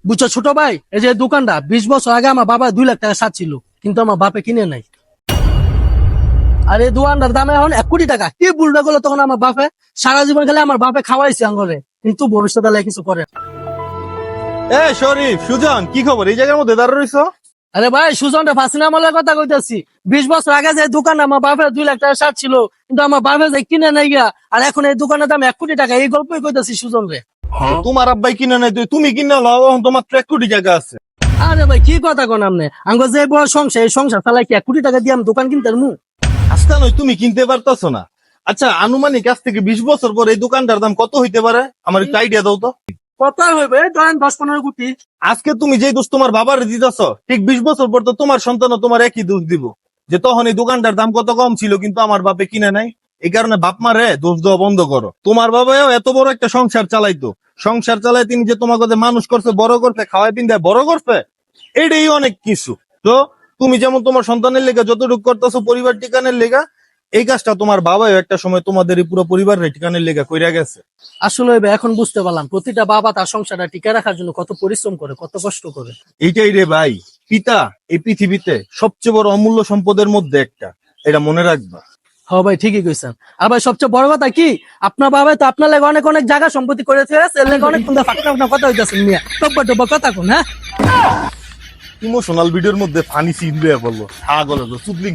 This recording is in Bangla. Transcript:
বুঝছো ছোট ভাই, এই যে দোকানটা 20 বছর আগে আমার বাবা 2 লাখ টাকা সাত ছিল, কিন্তু আমার বাপে কিনে নাই। আর এই দোকানটার দাম এখন 1 কোটি টাকা। কি ভুলটা করলো তখন আমার বাপে? সারা জীবন খেলে আমার বাপে খাওয়াইছে আঙ্গলে, কিন্তু ভবিষ্যতে কিছু করে না। এ শরীফ, সুজন, কি খবর? এই জায়গার মধ্যে দাঁড়া রইছো? আরে ভাই, সুজনটা ফাঁসিনা মালের কথা কইতাছি। 20 বছর আগে যে দোকান আমার বাপের 2 লাখ টাকা সাত ছিল, কিন্তু আমার বাপে যে কিনে নাই গিয়া, আর এখন এই দোকানের দাম 1 কোটি টাকা। এই গল্পই কইতাছি সুজন রে। তোমার আব্বাই কিনে নাই, তুমি কিনে লও, এখন তোমার তো 1 কোটি টাকা আছে। আরে ভাই, কি কথা কোন আপনি? আঙ্গ যে বড় সংসার, এই সংসার চালাই কি 1 কোটি টাকা দিয়ে আমি দোকান কিনতে মু? আস্তা নয়, তুমি কিনতে পারতাছো না। আচ্ছা, আনুমানিক আজ থেকে 20 বছর পর এই দোকানটার দাম কত হইতে পারে? আমার একটু আইডিয়া দাও তো। কত হইবে? ধরেন 10-15 কোটি। আজকে তুমি যে দোষ তোমার বাবার দিতেছ, ঠিক 20 বছর পর তো তোমার সন্তানও তোমার একই দোষ দিব, যে তখন এই দোকানটার দাম কত কম ছিল কিন্তু আমার বাপে কিনে নাই। এই কারণে বাপ মারে দোষ দেওয়া বন্ধ করো। তোমার বাবাও এত বড় একটা সংসার চালাইতো, সংসার চালায় তিনি যে তোমাকে যে মানুষ করছে, বড় করছে, খাওয়াই পিন্দায় বড় করছে, এটাই অনেক কিছু। তো তুমি যেমন তোমার সন্তানের লেগে যতটুকু করতেছো পরিবার টিকানের লেগা, এই কাজটা তোমার বাবাও একটা সময় তোমাদের এই পুরো পরিবারের টিকানের লেগা কইরা গেছে। আসলে ভাই, এখন বুঝতে পারলাম প্রতিটা বাবা তার সংসারটা টিকে রাখার জন্য কত পরিশ্রম করে, কত কষ্ট করে। এইটাই রে ভাই, পিতা এই পৃথিবীতে সবচেয়ে বড় অমূল্য সম্পদের মধ্যে একটা, এটা মনে রাখবা। হ্যাঁ ভাই, ঠিকই কইছেন। আর ভাই, সবচেয়ে বড় কথা কি, আপনার বাবা তো আপনার লাগে অনেক অনেক জায়গা সম্পত্তি করেছে, এর লাগে অনেক সুন্দর ফাঁকা কথা হইতাছেন মিয়া। টব্বা টব্বা কথা কোন, হ্যাঁ? ইমোশনাল ভিডিওর মধ্যে ফানি সিন দিয়ে বললো, হা গলে তো চুদলিং